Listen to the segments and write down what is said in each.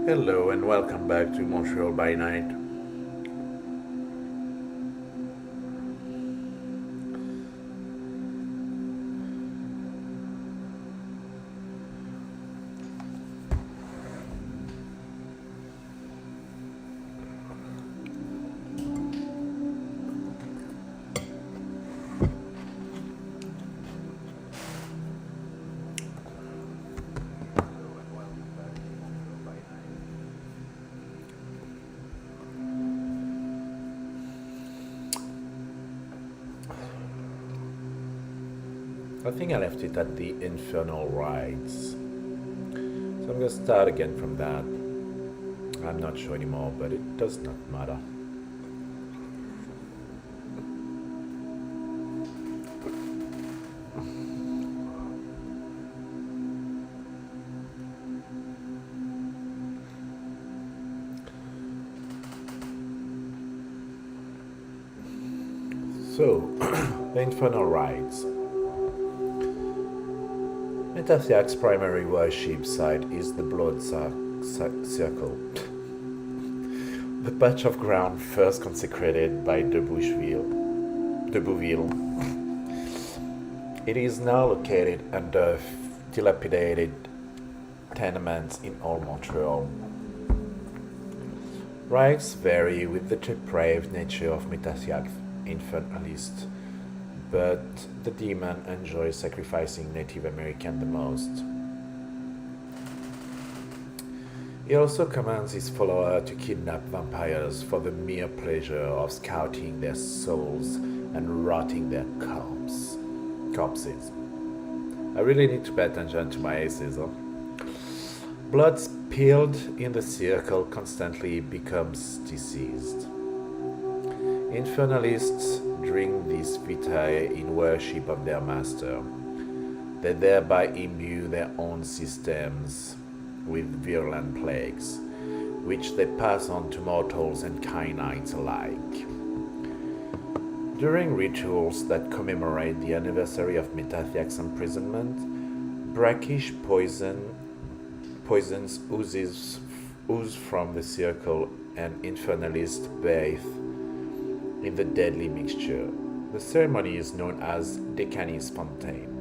Hello and welcome back to Montreal by night. I think I left it at the infernal rides. So I'm gonna start again from that. I'm not sure anymore, but it does not matter. So, the infernal rides. Metathiak's primary worship site is the Blood Circle, the patch of ground first consecrated by de Bouville. It is now located under dilapidated tenements in old Montreal. Rites vary with the depraved nature of Metathiak's infernalist, but the demon enjoys sacrificing Native American the most. He also commands his follower to kidnap vampires for the mere pleasure of scouting their souls and rotting their corpses. I really need to pay attention to my aces, huh? Blood spilled in the circle constantly becomes diseased. Infernalists drink this vitae in worship of their master. They thereby imbue their own systems with virulent plagues, which they pass on to mortals and canines alike. During rituals that commemorate the anniversary of Metathiak's imprisonment, brackish poisons ooze from the circle and infernalists bathe in the deadly mixture. The ceremony is known as Decanis Fontaine.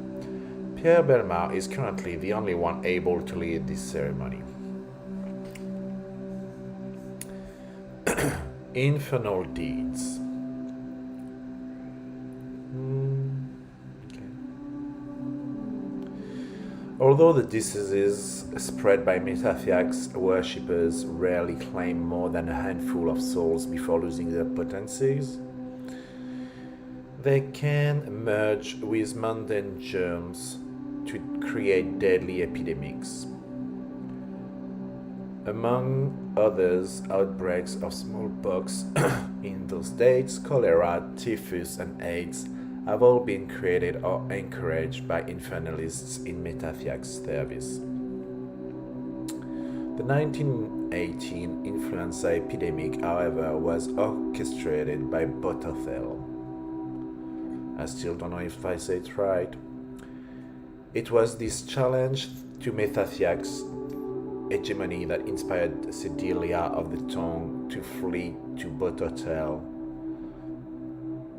Pierre Bellemare is currently the only one able to lead this ceremony. Infernal deeds. Okay. Although the diseases spread by Metathiak's worshippers rarely claim more than a handful of souls before losing their potencies, they can merge with mundane germs to create deadly epidemics. Among others, outbreaks of smallpox in those dates, cholera, typhus, and AIDS have all been created or encouraged by infernalists in Metathiak's service. The 1918 influenza epidemic, however, was orchestrated by Botothel. I still don't know if I say it right. It was this challenge to Metathiak's hegemony that inspired Cecilia of the Tongue to flee to Botothel,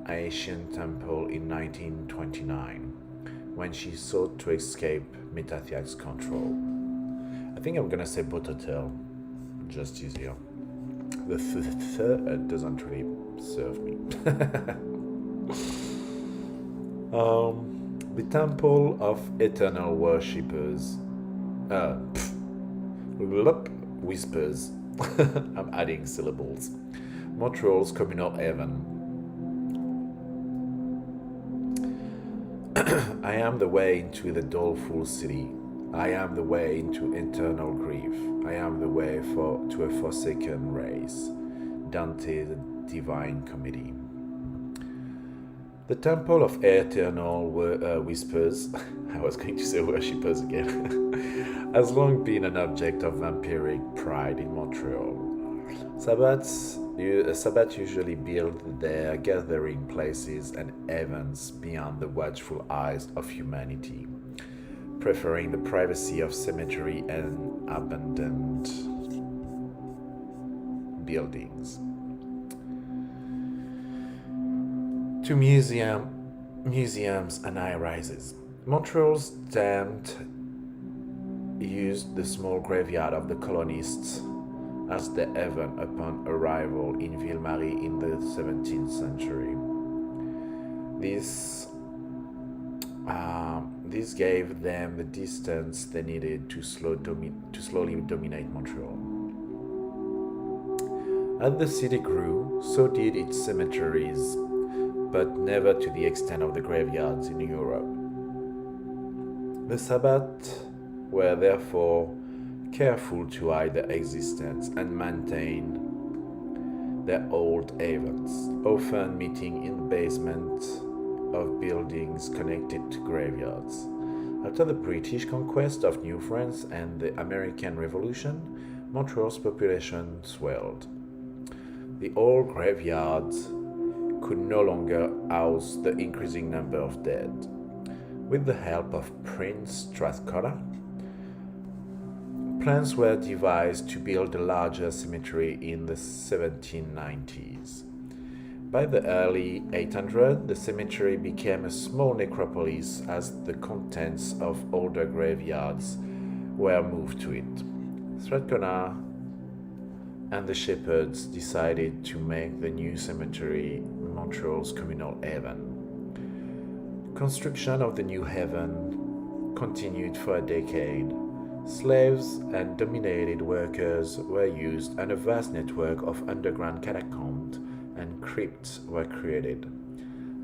an ancient temple, in 1929, when she sought to escape Metathiak's control. I think I'm gonna say Botothel, just easier. The doesn't really serve me. The Temple of Eternal Worshippers. Whispers. I'm adding syllables. Montreal's communal heaven. I am the way into the doleful city. I am the way into eternal grief. I am the way to a forsaken race. Dante, the Divine Comedy. The Temple of Eternal Whispers, I was going to say worshippers again, has long been an object of vampiric pride in Montreal. Sabbats usually build their gathering places and events beyond the watchful eyes of humanity, preferring the privacy of cemetery and abandoned buildings. To museums and high-rises. Montreal's damned used the small graveyard of the colonists as their haven upon arrival in Ville-Marie in the 17th century. This gave them the distance they needed to slowly dominate Montreal. As the city grew, so did its cemeteries, but never to the extent of the graveyards in Europe. The Sabbath were therefore careful to hide their existence and maintain their old havens, often meeting in the basement of buildings connected to graveyards. After the British conquest of New France and the American Revolution, Montreal's population swelled. The old graveyards could no longer house the increasing number of dead. With the help of Prince Strathcona, plans were devised to build a larger cemetery in the 1790s. By the early 800s, the cemetery became a small necropolis as the contents of older graveyards were moved to it. Strathcona and the shepherds decided to make the new cemetery Montreal's communal haven. Construction of the new haven continued for a decade. Slaves and dominated workers were used, and a vast network of underground catacombs and crypts were created.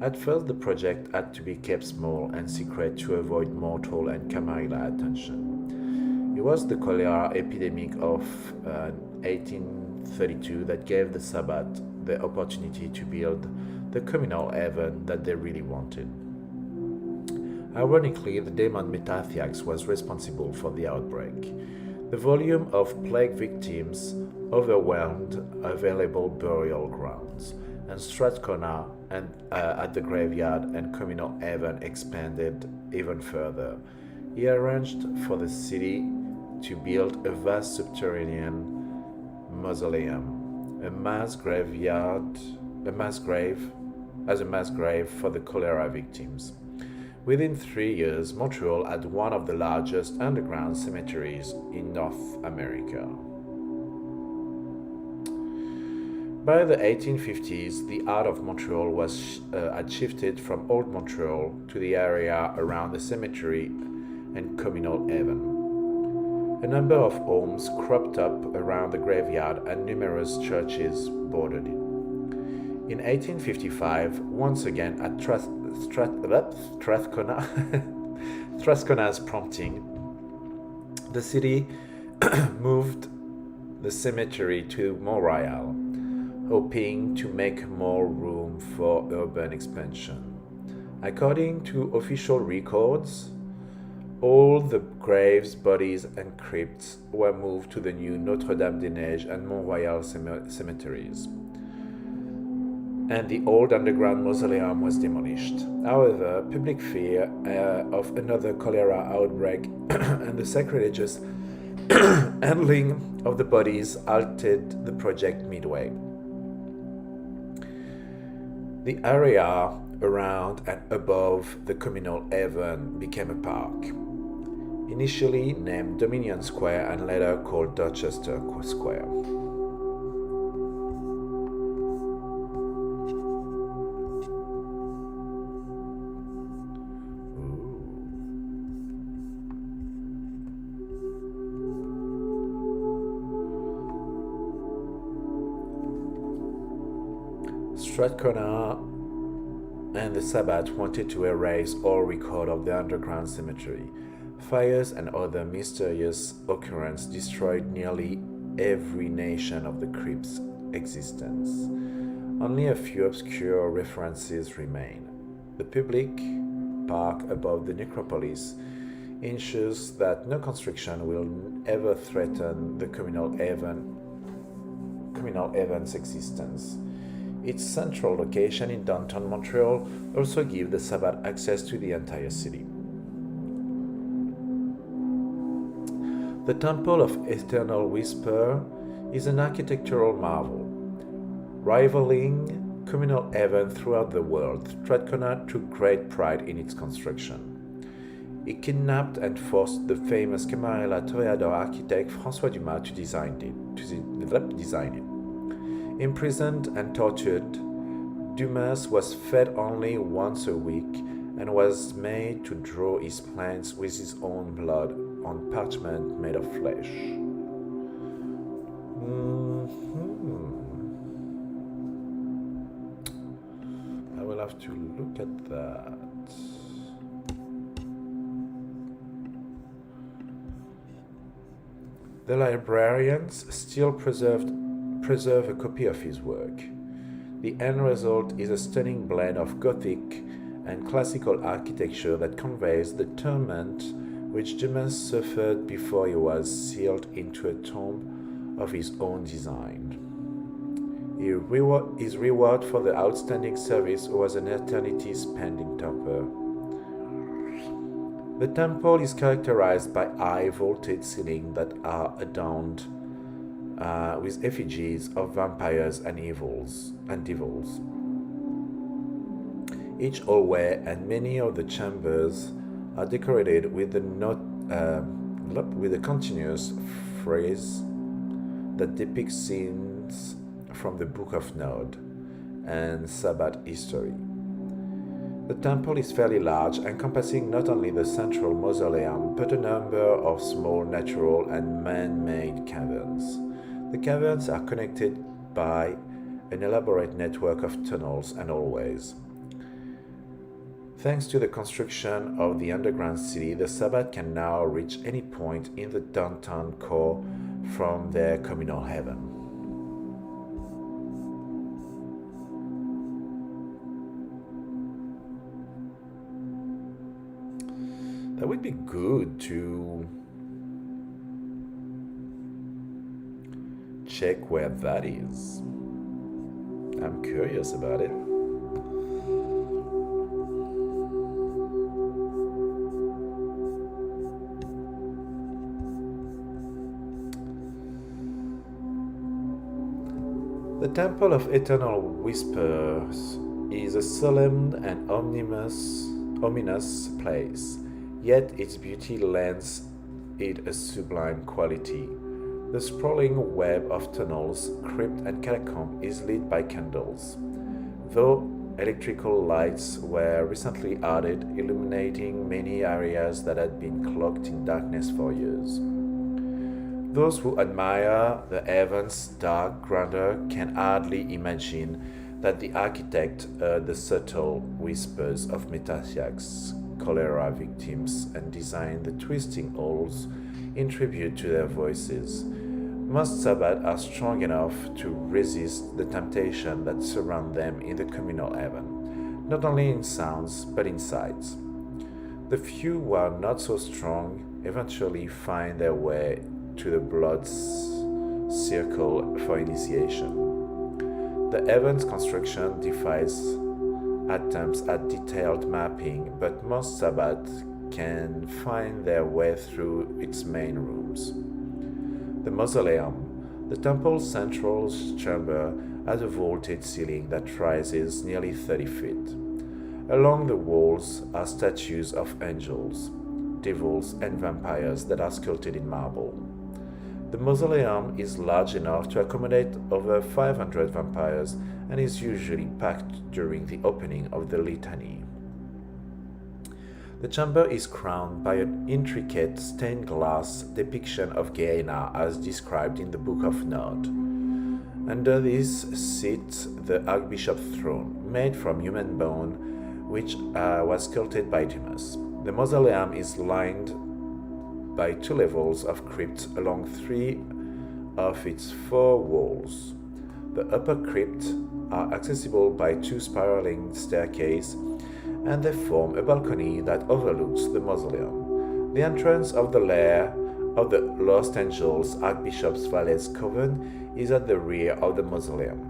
At first, the project had to be kept small and secret to avoid mortal and camarilla attention. It was the cholera epidemic of 1832 that gave the Sabbath the opportunity to build the communal haven that they really wanted. Ironically, the demon Metathiax was responsible for the outbreak. The volume of plague victims overwhelmed available burial grounds, and Strathcona at the graveyard and communal haven expanded even further. He arranged for the city to build a vast subterranean mausoleum, a mass grave for the cholera victims. Within 3 years, Montreal had one of the largest underground cemeteries in North America. By the 1850s, the heart of Montreal had shifted from Old Montreal to the area around the cemetery and communal haven. A number of homes cropped up around the graveyard and numerous churches bordered it. In 1855, once again at Strathcona's prompting, the city moved the cemetery to Montreal, hoping to make more room for urban expansion. According to official records, all the graves, bodies, and crypts were moved to the new Notre-Dame-des-Neiges and Mont-Royal cemeteries, and the old underground mausoleum was demolished. However, public fear of another cholera outbreak and the sacrilegious handling of the bodies halted the project midway. The area around and above the communal haven became a park, initially named Dominion Square and later called Dorchester Square. Strathcona and the Sabbath wanted to erase all record of the underground cemetery. Fires and other mysterious occurrences destroyed nearly every nation of the crypt's existence. Only a few obscure references remain. The public park above the necropolis ensures that no construction will ever threaten the communal haven's existence. Its central location in downtown Montreal also gives the Sabbath access to the entire city. The Temple of Eternal Whisper is an architectural marvel, rivaling communal heaven throughout the world. Strathcona took great pride in its construction. He kidnapped and forced the famous Camarilla Toreador architect François Dumas to design it. Imprisoned and tortured, Dumas was fed only once a week and was made to draw his plans with his own blood on parchment made of flesh. I will have to look at that. The librarians still preserve a copy of his work. The end result is a stunning blend of Gothic and classical architecture that conveys the torment which Dumas suffered before he was sealed into a tomb of his own design. His reward for the outstanding service was an eternity spent in torpor. The temple is characterized by high vaulted ceilings that are adorned with effigies of vampires and devils. Each hallway and many of the chambers are decorated with a continuous phrase that depicts scenes from the Book of Nod and Sabbath history. The temple is fairly large, encompassing not only the central mausoleum but a number of small natural and man-made caverns. The caverns are connected by an elaborate network of tunnels and hallways. Thanks to the construction of the underground city, the Sabbath can now reach any point in the downtown core from their communal heaven. That would be good to check where that is. I'm curious about it. The Temple of Eternal Whispers is a solemn and ominous place, yet its beauty lends it a sublime quality. The sprawling web of tunnels, crypt, and catacomb is lit by candles, though electrical lights were recently added, illuminating many areas that had been cloaked in darkness for years. Those who admire the heaven's dark grandeur can hardly imagine that the architect heard the subtle whispers of Metasiak's cholera victims and designed the twisting halls in tribute to their voices. Most Sabbath are strong enough to resist the temptation that surround them in the communal heaven, not only in sounds but in sights. The few who are not so strong eventually find their way to the blood circle for initiation. The heaven's construction defies attempts at detailed mapping, but most Sabbath can find their way through its main rooms. The mausoleum, the temple's central chamber, has a vaulted ceiling that rises nearly 30 feet. Along the walls are statues of angels, devils, and vampires that are sculpted in marble. The mausoleum is large enough to accommodate over 500 vampires and is usually packed during the opening of the litany. The chamber is crowned by an intricate stained glass depiction of Gehenna as described in the Book of Nod. Under this sits the Archbishop's throne, made from human bone, which was sculpted by Dumas. The mausoleum is lined by 2 levels of crypts along 3 of its 4 walls. The upper crypts are accessible by 2 spiraling staircases, and they form a balcony that overlooks the mausoleum. The entrance of the lair of the Lost Angels Archbishop's Valet's Coven is at the rear of the mausoleum.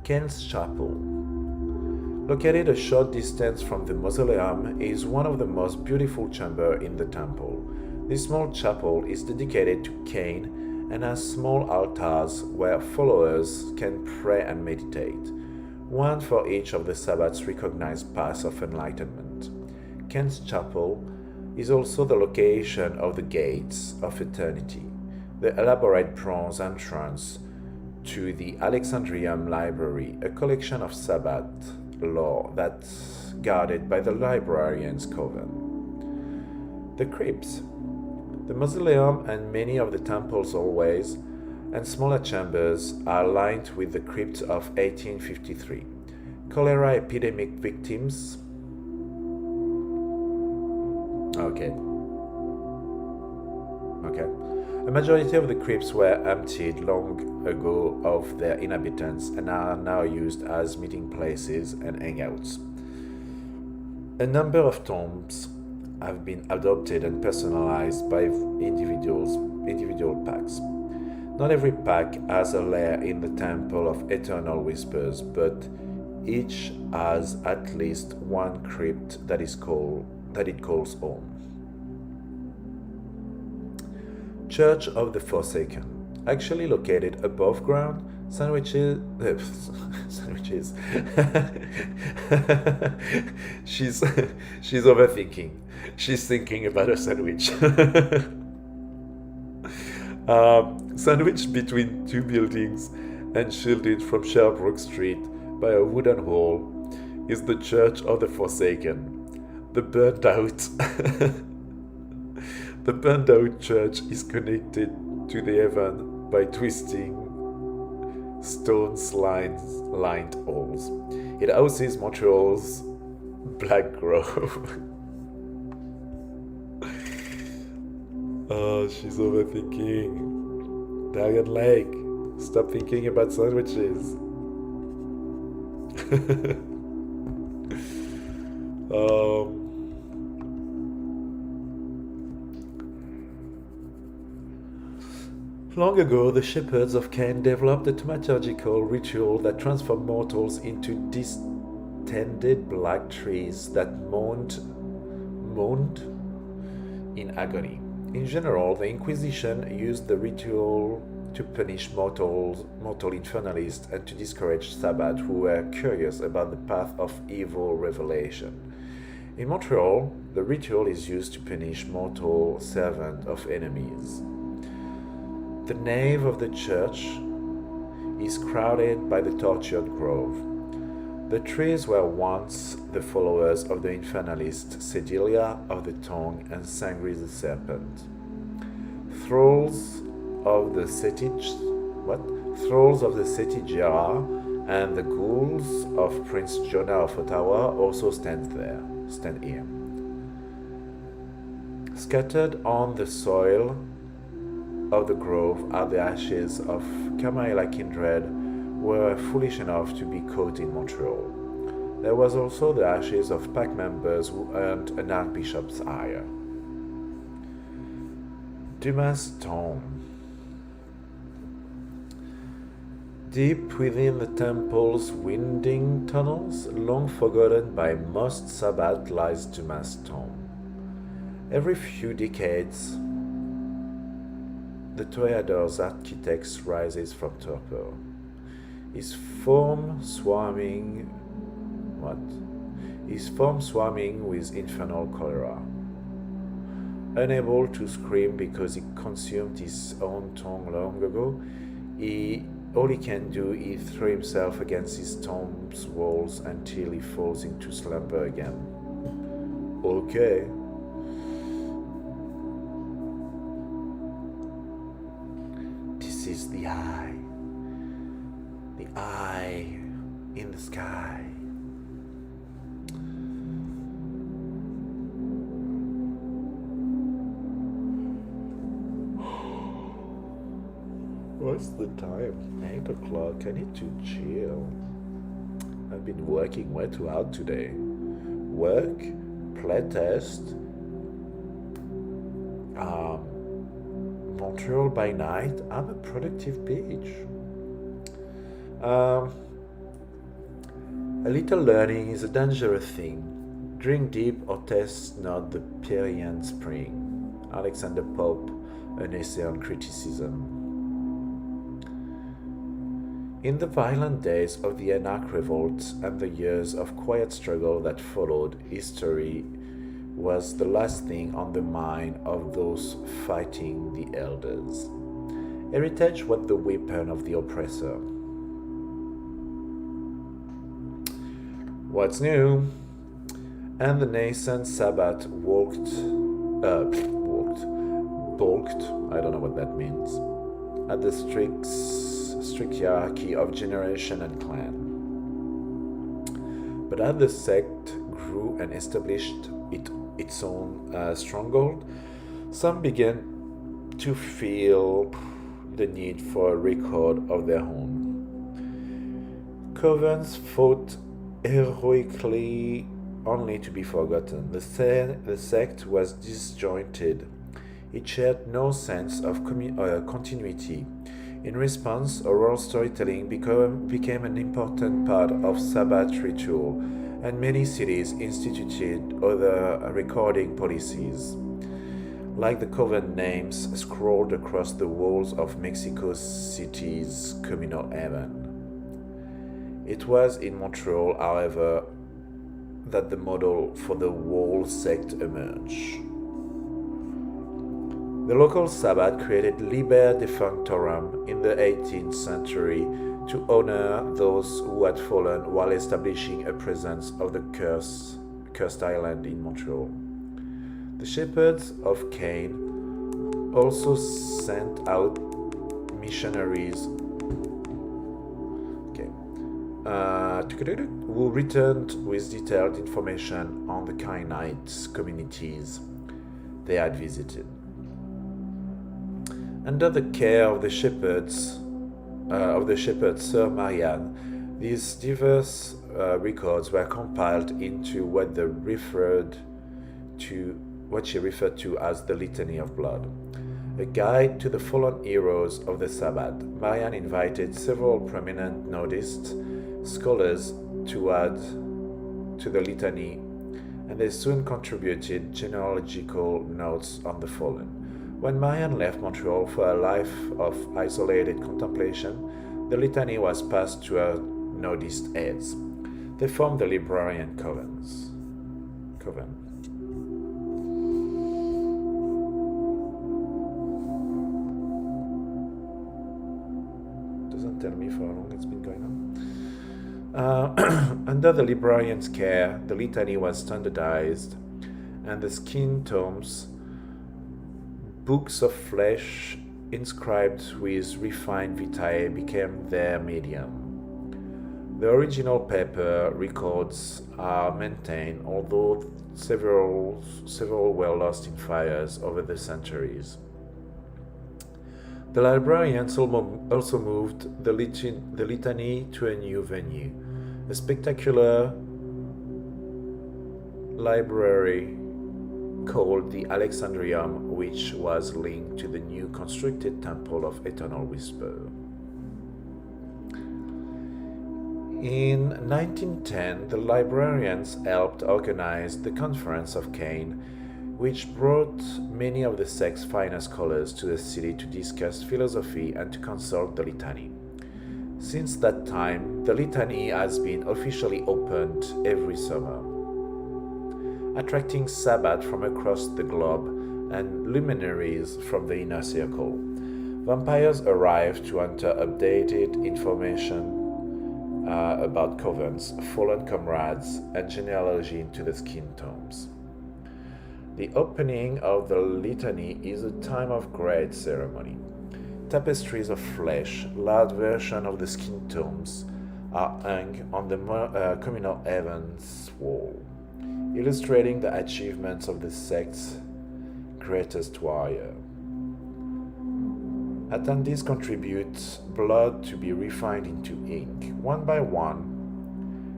Ken's Chapel, located a short distance from the mausoleum, is one of the most beautiful chambers in the temple. This small chapel is dedicated to Cain and has small altars where followers can pray and meditate, one for each of the Sabbath's recognized paths of enlightenment. Kent's Chapel is also the location of the Gates of Eternity, the elaborate bronze entrance to the Alexandrium Library, a collection of Sabbath lore that's guarded by the librarian's coven. The crypts. The mausoleum and many of the temple's hallways and smaller chambers are lined with the crypt of 1853. Cholera epidemic victims. Okay. A majority of the crypts were emptied long ago of their inhabitants and are now used as meeting places and hangouts. A number of tombs have been adopted and personalized by individual packs. Not every pack has a lair in the Temple of Eternal Whispers, but each has at least one crypt that it calls home. Church of the Forsaken, actually located above ground, sandwiches. She's overthinking. She's thinking about a sandwich. Sandwiched between two buildings and shielded from Sherbrooke Street by a wooden wall is the Church of the Forsaken. The burned out church is connected to the heaven by twisting stone-lined halls. It houses Montreal's Black Grove. Oh, she's overthinking. Diane Lake, stop thinking about sandwiches. Long ago, the shepherds of Cain developed a thaumaturgical ritual that transformed mortals into distended black trees that moaned in agony. In general, the Inquisition used the ritual to punish mortal infernalists and to discourage Sabbath who were curious about the path of evil revelation. In Montreal, the ritual is used to punish mortal servant of enemies. The nave of the church is crowded by the tortured grove. The trees were once the followers of the infernalist Sedelia of the Tongue and Sangri the Serpent. Thralls of the Setigira and the ghouls of Prince Jonah of Ottawa also stand here. Scattered on the soil of the grove are the ashes of Kamaila kindred who were foolish enough to be caught in Montreal. There was also the ashes of pack members who earned an archbishop's hire. Dumas Tomb. Deep within the temple's winding tunnels, long forgotten by most Sabbath, lies Dumas Tomb. Every few decades, the Toreador's architect rises from torpor, his form swarming with infernal cholera. Unable to scream because he consumed his own tongue long ago, all he can do is throw himself against his tomb's walls until he falls into slumber again. Okay. This is the eye in the sky. What's the time? 8 o'clock. I need to chill. I've been working way too hard today. Work, playtest, Montreal by night. I'm a productive bitch. A little learning is a dangerous thing. Drink deep or test not the Pierian spring. Alexander Pope, an essay on criticism. In the violent days of the Anarch revolt and the years of quiet struggle that followed, history was the last thing on the mind of those fighting the elders. Heritage was the weapon of the oppressor. What's new? And the nascent Sabbath balked, I don't know what that means, at the strict hierarchy of generation and clan. But as the sect grew and established its own stronghold, some began to feel the need for a record of their own. Covens fought heroically only to be forgotten. The sect was disjointed. It shared no sense of continuity. In response, oral storytelling became an important part of Sabbath ritual, and many cities instituted other recording policies, like the coven names scrawled across the walls of Mexico City's communal heaven. It was in Montreal, however, that the model for the whole sect emerged. The local Sabbath created Liber Defunctorum in the 18th century to honor those who had fallen while establishing a presence of the cursed island in Montreal. The shepherds of Cain also sent out missionaries who returned with detailed information on the Cainite communities they had visited. Under the care of the shepherds, Sir Marianne, these diverse records were compiled into what she referred to as the Litany of Blood, a guide to the fallen heroes of the Sabbath. Marianne invited several prominent nodist scholars to add to the litany, and they soon contributed genealogical notes on the fallen. When Marianne left Montreal for a life of isolated contemplation, the litany was passed to her nodist heads. They formed the Librarian Coven. Doesn't tell me for how long it's been going on. Under the librarian's care, the litany was standardized, and the skin tomes, books of flesh inscribed with refined vitae, became their medium. The original paper records are maintained, although several were lost in fires over the centuries. The librarians also moved the litany to a new venue, a spectacular library called the Alexandrium, which was linked to the new constructed Temple of Eternal Whisper. In 1910, the librarians helped organize the Conference of Cain, which brought many of the sect's finest scholars to the city to discuss philosophy and to consult the litany. Since that time, the litany has been officially opened every summer, attracting Sabbath from across the globe and luminaries from the inner circle. Vampires arrive to enter updated information about covens, fallen comrades, and genealogy into the skin tomes. The opening of the litany is a time of great ceremony. Tapestries of flesh, large versions of the skin tomes, are hung on the communal heavens wall, illustrating the achievements of the sect's greatest warrior. Attendees contribute blood to be refined into ink. One by one,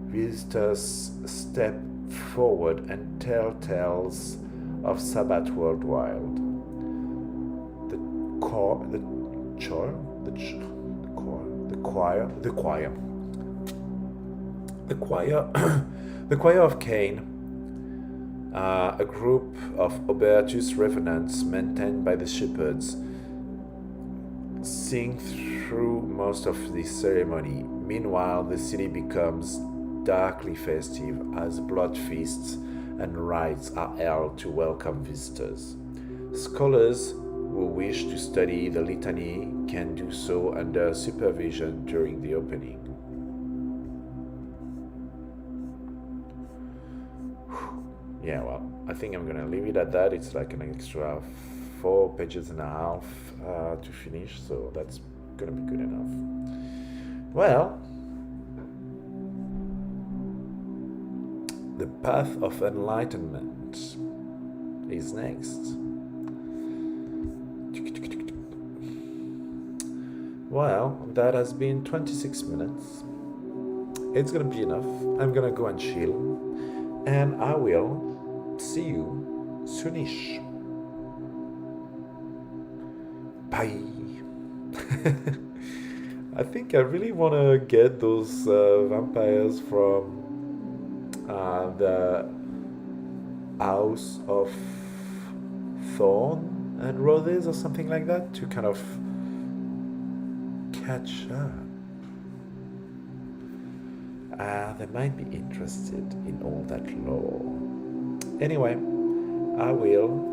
visitors step forward and tell tales of Sabbath worldwide. The choir of Cain, a group of Obertus revenants maintained by the shepherds, sing through most of the ceremony. Meanwhile, the city becomes darkly festive as blood feasts and rites are held to welcome visitors. Scholars who wish to study the litany can do so under supervision during the opening. Yeah, well, I think I'm gonna leave it at that. It's like an extra 4.5 pages to finish, so that's gonna be good enough. Well, the path of enlightenment is next. Well, that has been 26 minutes. It's gonna be enough. I'm gonna go and chill, and I will see you soonish. Bye. I think I really want to get those vampires from the House of Thorn and Roses or something like that to kind of catch up. They might be interested in all that lore. Anyway, I will